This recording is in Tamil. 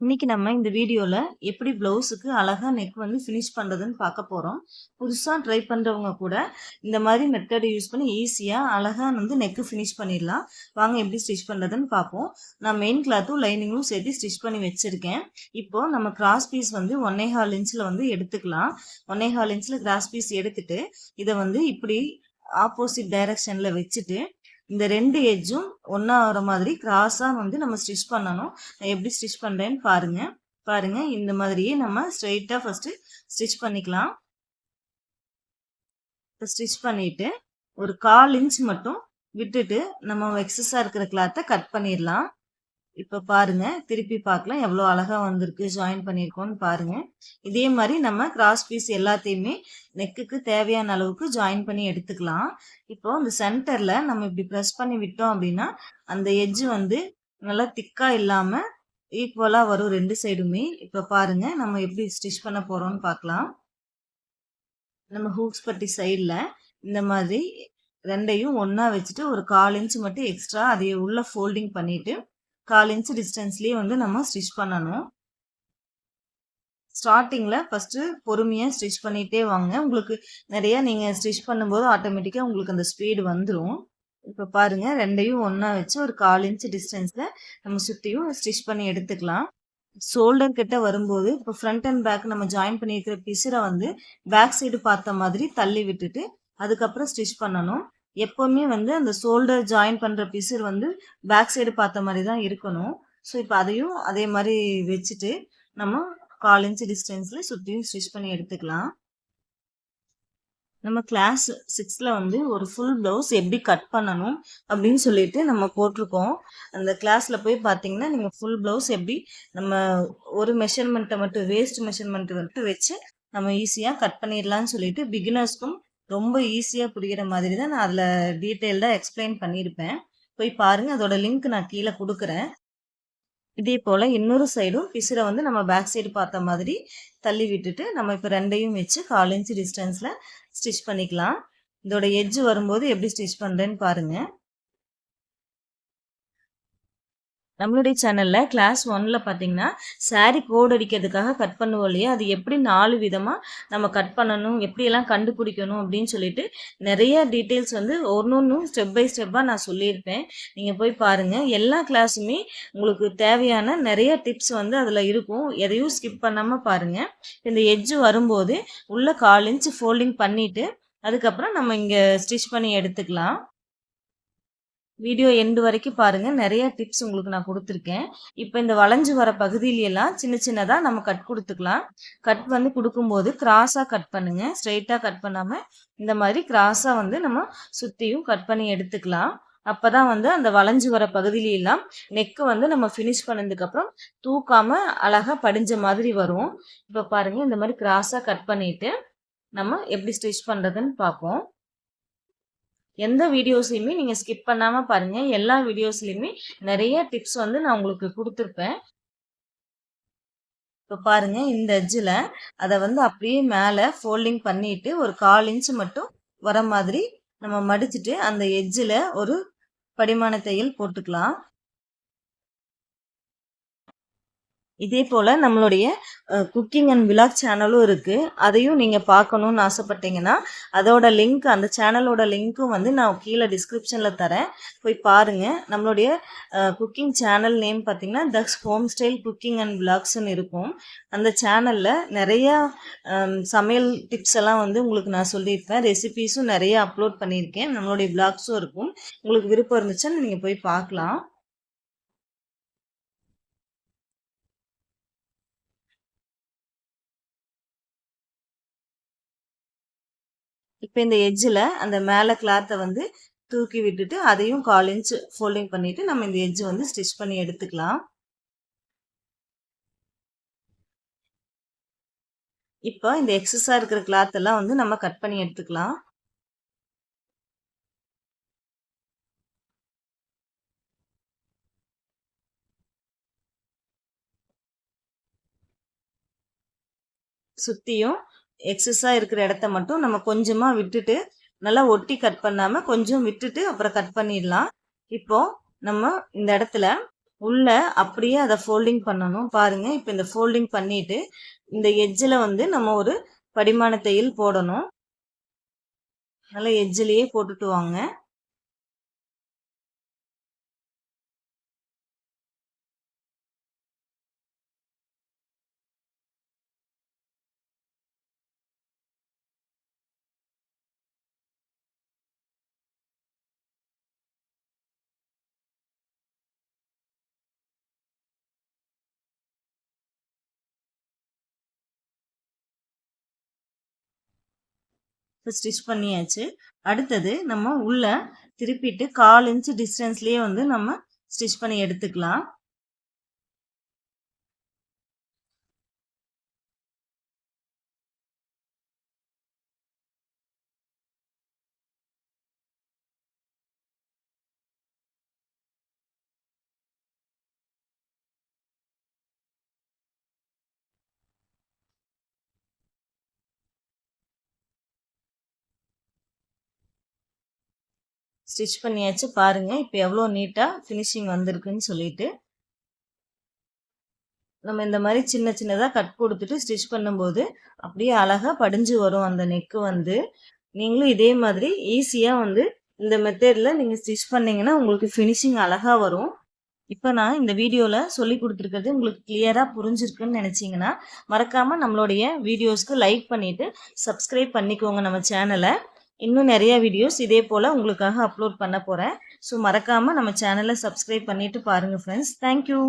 இன்னைக்கு நம்ம இந்த வீடியோல எப்படி பிளவுஸுக்கு அழகா நெக் வந்து ஃபினிஷ் பண்றதுன்னு பார்க்க போறோம். புதுசா ட்ரை பண்றவங்க கூட இந்த மாதிரி மெத்தட் யூஸ் பண்ணி ஈஸியா அழகா வந்து நெக் ஃபினிஷ் பண்ணிடலாம். வாங்க எப்படி ஸ்டிச் பண்றதுன்னு பார்ப்போம். நான் மெயின் கிளாத்தும் லைனிங்கும் சேர்த்து ஸ்டிச் பண்ணி வச்சிருக்கேன். இப்போ நம்ம கிராஸ் பீஸ் வந்து 1.25 இன்ச்ல வந்து எடுத்துக்கலாம். 1.25 இன்ச்ல கிராஸ் பீஸ் எடுத்துட்டு இதை வந்து இப்படி ஆப்போசிட் டைரக்ஷன்ல வச்சுட்டு இந்த 2 எட்ஜும் ஒன்றா வர மாதிரி கிராஸாக வந்து நம்ம ஸ்டிச் பண்ணணும். நான் எப்படி ஸ்டிச் பண்ணுறேன்னு பாருங்க. இந்த மாதிரியே நம்ம ஸ்ட்ரெயிட்டாக ஃபஸ்ட்டு ஸ்டிச் பண்ணிக்கலாம். இப்போ ஸ்டிச் பண்ணிவிட்டு ஒரு 1/4 இன்ச் மட்டும் விட்டுட்டு நம்ம எக்ஸஸாக இருக்கிற கிளாத்தை கட் பண்ணிடலாம். இப்போ பாருங்க, திருப்பி பார்க்கலாம் எவ்வளோ அழகா வந்திருக்கு, ஜாயின் பண்ணியிருக்கோன்னு பாருங்க. இதே மாதிரி நம்ம கிராஸ் பீஸ் எல்லாத்தையுமே நெக்குக்கு தேவையான அளவுக்கு ஜாயின் பண்ணி எடுத்துக்கலாம். இப்போ இந்த சென்டர்ல நம்ம இப்படி ப்ரெஸ் பண்ணி விட்டோம் அப்படின்னா அந்த எட்ஜ் வந்து நல்லா திக்கா இல்லாம ஈக்குவலா வரும் ரெண்டு சைடுமே. இப்போ பாருங்க நம்ம எப்படி ஸ்டிச் பண்ண போறோம்னு பார்க்கலாம். நம்ம ஹூக்ஸ் பட்டி சைடில் இந்த மாதிரி ரெண்டையும் ஒன்றா வச்சுட்டு ஒரு 1/4 இன்ச் மட்டும் எக்ஸ்ட்ரா அதை உள்ள ஃபோல்டிங் பண்ணிட்டு 1/4 இன்ச் டிஸ்டன்ஸ்லேயே வந்து நம்ம ஸ்டிச் பண்ணணும். ஸ்டார்டிங்கில் ஃபஸ்ட்டு பொறுமையாக ஸ்டிச் பண்ணிகிட்டே வாங்க. உங்களுக்கு நிறையா நீங்கள் ஸ்டிச் பண்ணும்போது ஆட்டோமேட்டிக்காக உங்களுக்கு அந்த ஸ்பீடு வந்துடும். இப்போ பாருங்கள், ரெண்டையும் ஒன்றா வச்சு ஒரு 1/4 இன்ச் டிஸ்டன்ஸில் நம்ம சுற்றியும் ஸ்டிச் பண்ணி எடுத்துக்கலாம். ஷோல்டர் கிட்ட வரும்போது இப்போ ஃப்ரண்ட் அண்ட் பேக் நம்ம ஜாயின் பண்ணியிருக்கிற பிசுரை வந்து பேக் சைடு பார்த்த மாதிரி தள்ளி விட்டுட்டு அதுக்கப்புறம் ஸ்டிச் பண்ணணும். எப்போவுமே வந்து அந்த ஷோல்டர் ஜாயின் பண்ணுற பிசர் வந்து பேக் சைடு பார்த்த மாதிரி தான் இருக்கணும். ஸோ இப்போ அதையும் அதே மாதிரி வச்சுட்டு நம்ம 1/4 இன்ச் டிஸ்டன்ஸில் சுற்றியும் ஸ்டிச் பண்ணி எடுத்துக்கலாம். நம்ம கிளாஸ் 6ல் வந்து ஒரு ஃபுல் ப்ளவுஸ் எப்படி கட் பண்ணணும் அப்படின்னு சொல்லிட்டு நம்ம போட்டிருக்கோம். அந்த கிளாஸில் போய் பார்த்தீங்கன்னா நீங்கள் ஃபுல் ப்ளவுஸ் எப்படி நம்ம ஒரு மெஷர்மெண்ட்டை மட்டும் வேஸ்ட் மெஷர்மெண்ட்டை மட்டும் வச்சு நம்ம ஈஸியாக கட் பண்ணிடலான்னு சொல்லிட்டு பிகினர்ஸ்க்கும் ரொம்ப ஈஸியாக புரிகிற மாதிரி தான் நான் அதில் டீட்டெயில்டாக எக்ஸ்பிளைன் பண்ணியிருப்பேன். போய் பாருங்கள், அதோட லிங்க் நான் கீழே கொடுக்குறேன். இதே போல் இன்னொரு சைடும் பிசுரை வந்து நம்ம பேக் சைடு பார்த்த மாதிரி தள்ளி விட்டுட்டு நம்ம இப்போ ரெண்டையும் வச்சு 1/4 இன்ச் டிஸ்டன்ஸில் ஸ்டிச் பண்ணிக்கலாம். இதோட எட்ஜ் வரும்போது எப்படி ஸ்டிச் பண்ணுறேன்னு பாருங்கள். நம்மளுடைய சேனலில் கிளாஸ் 1ல் பார்த்தீங்கன்னா சாரீ கோட் அடிக்கிறதுக்காக கட் பண்ணுவோம் இல்லையா, அது எப்படி 4 விதமாக நம்ம கட் பண்ணணும், எப்படியெல்லாம் கண்டுபிடிக்கணும் அப்படின்னு சொல்லிட்டு நிறைய டீட்டெயில்ஸ் வந்து ஒன்றும் ஸ்டெப் பை ஸ்டெப்பாக நான் சொல்லியிருப்பேன். நீங்கள் போய் பாருங்கள். எல்லா கிளாஸுமே உங்களுக்கு தேவையான நிறைய டிப்ஸ் வந்து அதில் இருக்கும். எதையும் ஸ்கிப் பண்ணாமல் பாருங்கள். இந்த எட்ஜு வரும்போது உள்ள 1/4 இன்ச் ஃபோல்டிங் பண்ணிவிட்டு அதுக்கப்புறம் நம்ம இங்கே ஸ்டிச் பண்ணி எடுத்துக்கலாம். வீடியோ எண்டு வரைக்கும் பாருங்கள், நிறைய டிப்ஸ் உங்களுக்கு நான் கொடுத்துருக்கேன். இப்போ இந்த வளைஞ்சு வர பகுதியிலெல்லாம் சின்ன சின்னதாக நம்ம கட் கொடுத்துக்கலாம். கட் வந்து கொடுக்கும்போது கிராஸாக கட் பண்ணுங்கள், ஸ்ட்ரெயிட்டாக கட் பண்ணாமல் இந்த மாதிரி கிராஸாக வந்து நம்ம சுற்றியும் கட் பண்ணி எடுத்துக்கலாம். அப்போ தான் வந்து அந்த வளைஞ்சு வர பகுதியிலெல்லாம் நெக்கு வந்து நம்ம ஃபினிஷ் பண்ணதுக்கப்புறம் தூக்காமல் அழகாக படிஞ்ச மாதிரி வரும். இப்போ பாருங்கள், இந்த மாதிரி கிராஸாக கட் பண்ணிவிட்டு நம்ம எப்படி ஸ்டிச் பண்ணுறதுன்னு பார்ப்போம். எந்த வீடியோஸ்லையுமே நீங்கள் ஸ்கிப் பண்ணாமல் பாருங்கள். எல்லா வீடியோஸ்லையுமே நிறைய டிப்ஸ் வந்து நான் உங்களுக்கு கொடுத்துருப்பேன். இப்போ பாருங்கள், இந்த எட்ஜில் அதை வந்து அப்படியே மேலே ஃபோல்டிங் பண்ணிவிட்டு ஒரு 1/4 இன்ச் மட்டும் வர மாதிரி நம்ம மடிச்சுட்டு அந்த எட்ஜில் ஒரு படிமான தையல் போட்டுக்கலாம். இதே போல் நம்மளுடைய குக்கிங் அண்ட் விலாக் சேனலும் இருக்குது. அதையும் நீங்கள் பார்க்கணுன்னு ஆசைப்பட்டீங்கன்னா அதோட லிங்க், அந்த சேனலோட லிங்க்கும் வந்து நான் கீழே டிஸ்கிரிப்ஷனில் தரேன். போய் பாருங்கள். நம்மளுடைய குக்கிங் சேனல் நேம் பார்த்திங்கன்னா தக்ஸ் ஹோம் ஸ்டைல் குக்கிங் அண்ட் விலாக்ஸ்ன்னு இருக்கும். அந்த சேனலில் நிறையா சமையல் டிப்ஸ் எல்லாம் வந்து உங்களுக்கு நான் சொல்லியிருப்பேன். ரெசிபீஸும் நிறைய அப்லோட் பண்ணியிருக்கேன். நம்மளுடைய விலாக்ஸும் இருக்கும். உங்களுக்கு விருப்பம் இருந்துச்சுன்னா நீங்கள் போய் பார்க்கலாம். இப்போ இந்த எட்ஜில் அந்த மேலே கிளாத்தை வந்து தூக்கி விட்டுட்டு அதையும் 1/4 இன்ச் ஃபோல்டிங் பண்ணிவிட்டு நம்ம இந்த எட்ஜ் வந்து ஸ்டிச் பண்ணி எடுத்துக்கலாம். இப்போ இந்த எக்ஸஸாக இருக்கிற கிளாத்தெல்லாம் வந்து நம்ம கட் பண்ணி எடுத்துக்கலாம். சுற்றியும் எக்ஸஸாக இருக்கிற இடத்த மட்டும் நம்ம கொஞ்சமாக விட்டுட்டு நல்லா ஒட்டி கட் பண்ணாமல் கொஞ்சம் விட்டுட்டு அப்புறம் கட் பண்ணிடலாம். இப்போது நம்ம இந்த இடத்துல உள்ள அப்படியே அதை ஃபோல்டிங் பண்ணணும். பாருங்க, இப்போ இந்த ஃபோல்டிங் பண்ணிட்டு இந்த எட்ஜில் வந்து நம்ம ஒரு படிமான தையல் போடணும். நல்லா எட்ஜிலேயே போட்டுட்டு வாங்க. இப்போ ஸ்டிச் பண்ணியாச்சு. அடுத்தது நம்ம உள்ள திருப்பிட்டு 1/4 இன்ச் டிஸ்டன்ஸ்லேயே வந்து நம்ம ஸ்டிச் பண்ணி எடுத்துக்கலாம். ஸ்டிச் பண்ணியாச்சு. பாருங்க, இப்போ எவ்வளோ நீட்டாக ஃபினிஷிங் வந்திருக்குன்னு சொல்லிட்டு. நம்ம இந்த மாதிரி சின்ன சின்னதாக கட் கொடுத்துட்டு ஸ்டிச் பண்ணும்போது அப்படியே அழகாக படிஞ்சு வரும் அந்த நெக்கு வந்து. நீங்களும் இதே மாதிரி ஈஸியாக வந்து இந்த மெத்தடில் நீங்கள் ஸ்டிச் பண்ணிங்கன்னா உங்களுக்கு ஃபினிஷிங் அழகாக வரும். இப்போ நான் இந்த வீடியோவில் சொல்லி கொடுத்துருக்கிறது உங்களுக்கு கிளியராக புரிஞ்சிருக்குன்னு நினச்சிங்கன்னா மறக்காமல் நம்மளுடைய வீடியோஸ்க்கு லைக் பண்ணிவிட்டு சப்ஸ்கிரைப் பண்ணிக்கோங்க நம்ம சேனலை. இன்னும் நிறைய வீடியோஸ் இதே போல் உங்களுக்காக அப்லோட் பண்ண போகிறேன். ஸோ மறக்காமல் நம்ம சேனலை சப்ஸ்கிரைப் பண்ணிவிட்டு பாருங்கள் ஃப்ரெண்ட்ஸ். தேங்க்யூ.